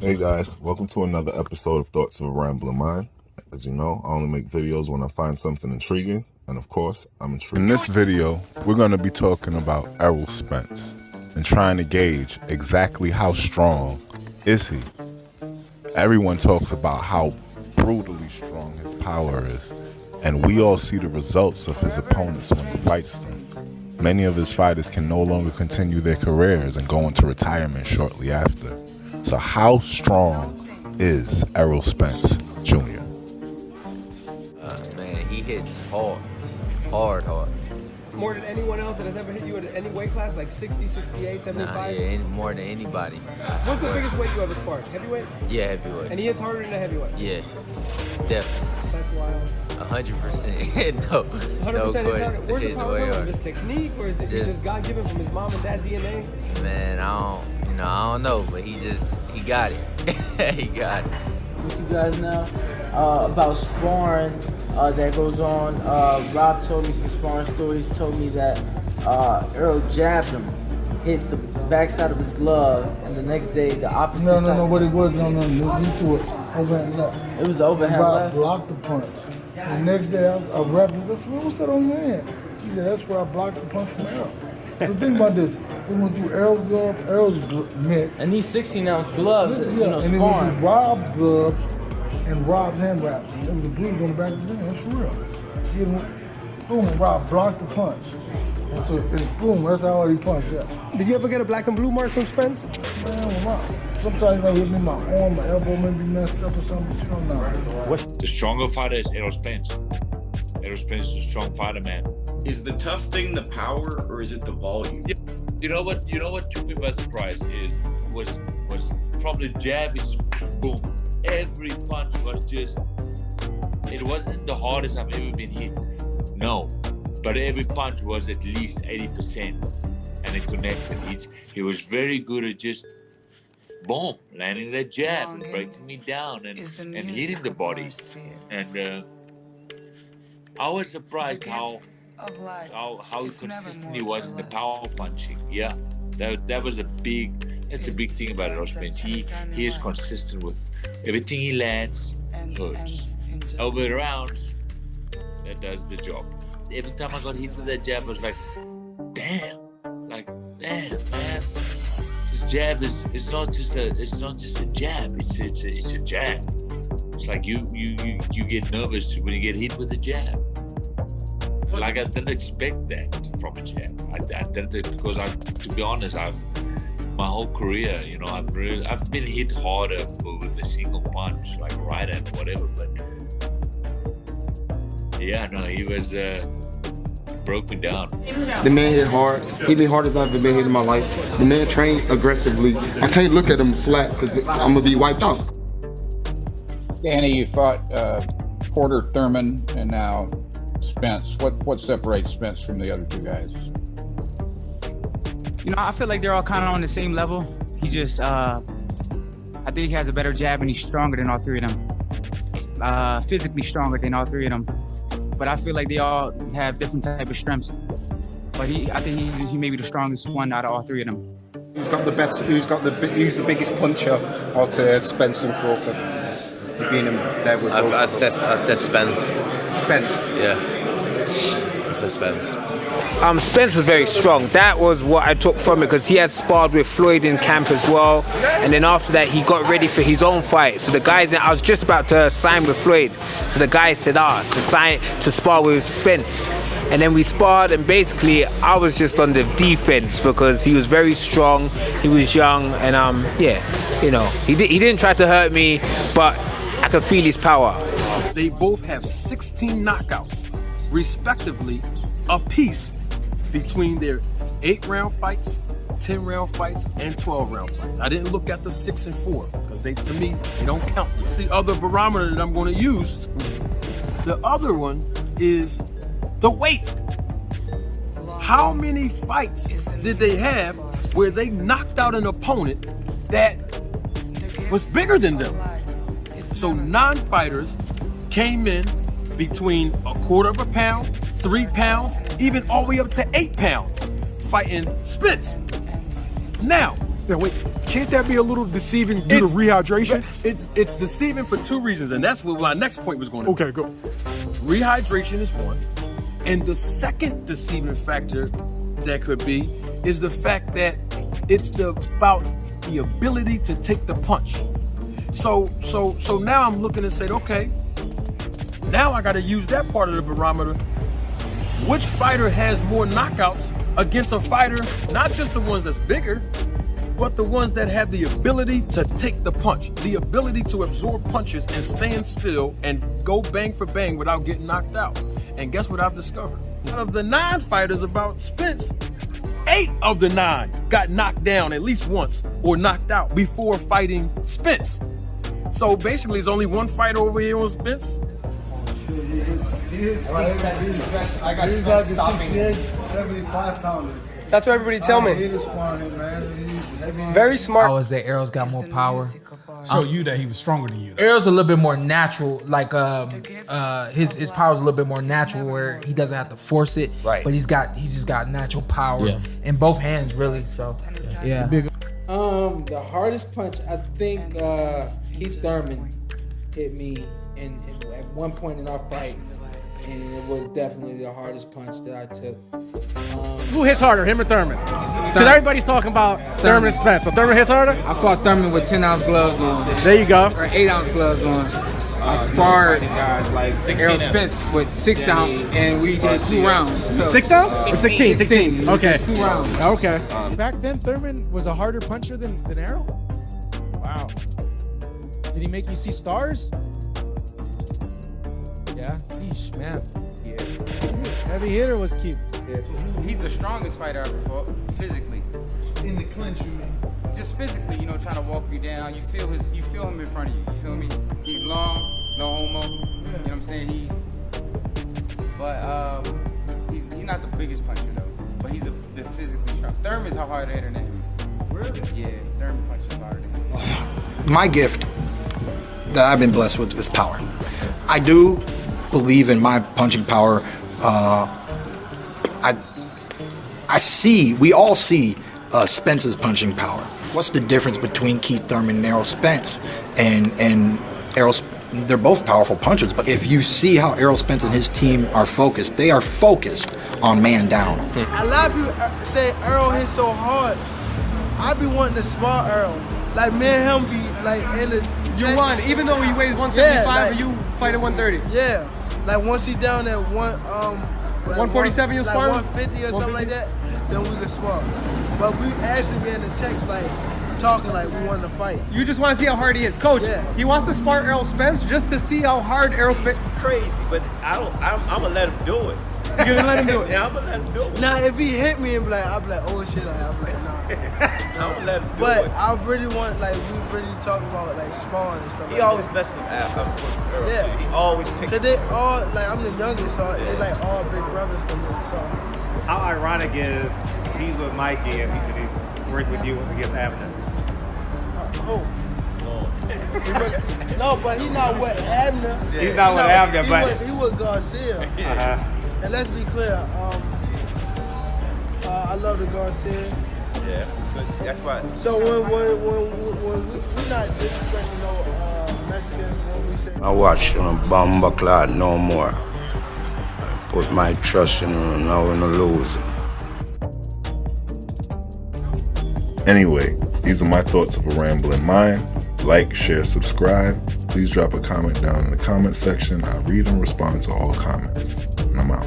Hey guys, welcome to another episode of Thoughts of a Rambling Mind. As you know, I only make videos when I find something intriguing, and of course, I'm intrigued. In this video, we're going to be talking about Errol Spence and trying to gauge exactly how strong is he. Everyone talks about how brutally strong his power is, and we all see the results of his opponents when he fights them. Many of his fighters can no longer continue their careers and go into retirement shortly after. So how strong is Errol Spence Jr.? Man, he hits hard. More than anyone else that has ever hit you at any weight class, like 60, 68, 75? Nah, yeah, more than anybody. What's the biggest weight you ever sparred? Heavyweight? Yeah, heavyweight. And he hits harder than a heavyweight? Yeah, definitely. That's wild. 100%. No, 100% is harder. Where's the power coming from? Just technique, or is it just God-given from his mom and dad DNA? Man, I don't know, but he got it. He got it. With you guys now about sparring that goes on. Rob told me some sparring stories. Told me that Errol jabbed him, hit the backside of his glove, and the next day the opposite side. No, what it was, he threw it overhand left. It was overhand left? Blocked the punch. The next day I rapped him, I said, what's that on your hand? He said, that's where I blocked the punch from Errol. So think about this. They went through Errol's glove, Errol's mitt. And these 16-ounce gloves, and then went through Rob's gloves and Rob's hand wraps. There was a bruise on the back of his hand. That's for real. He went, boom, Rob blocked the punch. And so, boom, that's how he punched, yeah. Did you ever get a black and blue mark from Spence? Man, sometimes I hit me in my arm, my elbow may be messed up or something, but you don't know. The stronger fighter is Errol Spence. Errol Spence is a strong fighter, man. Is the tough thing the power or is it the volume? Yeah. You know what took me by surprise was from the jab, it's boom. Every punch was just, it wasn't the hardest I've ever been hit. No. But every punch was at least 80% and it connected. He was very good at just boom, landing that jab and breaking me down and hitting the body. And I was surprised how consistent he was in the power punching. Yeah, that's a big thing about Errol Spence. He is consistent with everything he lands. Hurts over the rounds. That does the job. Every time I got hit with that jab, I was like, damn, man. This jab it's not just a jab. It's a jab. It's like you get nervous when you get hit with a jab. Like I didn't expect that from a jab. I didn't, because to be honest, my whole career, I've been hit harder with a single punch, like right hand or whatever. But yeah, no, he was broke me down. The man hit hard. He hit hard as I've ever been hit in my life. The man trained aggressively. I can't look at him slap because I'm gonna be wiped out. Danny, you fought Porter, Thurman, and now Spence. What separates Spence from the other two guys? I feel like they're all kind of on the same level. He just, I think he has a better jab and he's stronger than all three of them. Physically stronger than all three of them. But I feel like they all have different type of strengths. But I think he may be the strongest one out of all three of them. Who's the biggest puncher out of Spence and Crawford? You've been there with both. I'd say Spence. Spence? Yeah. I'd say Spence. Spence was very strong. That was what I took from it, because he had sparred with Floyd in camp as well, and then after that he got ready for his own fight. So the guys, I was just about to sign with Floyd, so the guy said to spar with Spence, and then we sparred, and basically I was just on the defense because he was very strong, he was young, and he didn't try to hurt me, but I could feel his power. They both have 16 knockouts respectively apiece between their 8-round fights, 10-round fights, and 12-round fights. I didn't look at the 6 and 4 because to me, they don't count. It's the other barometer that I'm going to use. The other one is the weight. How many fights did they have where they knocked out an opponent that was bigger than them? So non-fighters came in between 1/4 pound, 3 pounds, even all the way up to 8 pounds, fighting Spence. Now, wait, can't that be a little deceiving due to rehydration? It's deceiving for two reasons, and that's what my next point was going to be. Okay, go. Rehydration is one, and the second deceiving factor that could be is the fact that it's about the ability to take the punch. So now I'm looking and saying, okay, now I got to use that part of the barometer. Which fighter has more knockouts against a fighter, not just the ones that's bigger, but the ones that have the ability to take the punch, the ability to absorb punches and stand still and go bang for bang without getting knocked out. And guess what I've discovered? Out of the 9 fighters about Spence, 8 of the 9 got knocked down at least once or knocked out before fighting Spence. So basically, there's only one fighter over here on Spence. I got you like the 68, 75 pounder. That's what everybody tell me. Very smart. I would say Errol's got more power. Show you that he was stronger than you. Errol's a little bit more natural. Like his power's a little bit more natural, where he doesn't have to force it. Right. But he's just got natural power in both hands, really. So yeah. The hardest punch, I think Keith Thurman hit me at one point in our fight, and it was definitely the hardest punch that I took. Who hits harder, him or Thurman? Because everybody's talking about Thurman and Spence. So Thurman hits harder? I fought Thurman with 10-ounce gloves on. There you go. Or 8-ounce gloves on. I sparred Errol Spence with 6-ounce, and we did 2 rounds. So. 6 ounce or 16? 16. Okay. 2 rounds. Okay. Back then, Thurman was a harder puncher than Errol? Wow. Did he make you see stars? Yeah. Eesh, man. Yeah. Heavy hitter was Keith. Yeah. He's the strongest fighter I ever fought, physically. In the clinch, you mean? Just physically, you know, trying to walk you down. You feel him in front of you. You feel me? He's long, no homo. You know what I'm saying? He's not the biggest puncher though, but he's the physically strong. Thurman's a harder hitter than him. Really? Yeah, Thurman punches harder than him. My gift that I've been blessed with is power. I do believe in my punching power. We all see Spence's punching power. What's the difference between Keith Thurman and Errol Spence? And Errol, they're both powerful punchers, but if you see how Errol Spence and his team are focused, they are focused on man down. A lot of people say Errol hits so hard. I be wanting to spar Errol. Like me and him be like in the... You won, even though he weighs 175 and you fight at 130. Yeah, like once he's down at 147 you'll spar? Like 150 or something like that, then we can spar. But we actually be in the text like talking like we want to fight. You just want to see how hard he hits. Coach, he wants to spar Errol Spence just to see how hard Errol Spence... Crazy, but I'm gonna let him do it. You're gonna let him do it? Yeah, I'm gonna let him do it. Now if he hit me and be like, I'll be like, oh shit, like, I'll be like, nah. I'm gonna let him do but it. I really want, like, we really talk about like sparring and stuff. He always best with Errol. Yeah. He always picks. Cause they all, like, I'm the youngest, so they like all big brothers to me. So how ironic is he's with Mikey and he's working with you against Abner? No, but he's not with Abner. He's not with Abner, but he with Garcia. And let's be clear, I love the Garcias. Yeah, that's why. So when we're not disrespecting no Mexicans when we say. I watch Bomba Clad no more. I put my trust in him, now we're not losing. Anyway, these are my thoughts of a rambling mind. Like, share, subscribe. Please drop a comment down in the comment section. I read and respond to all comments. And I'm out.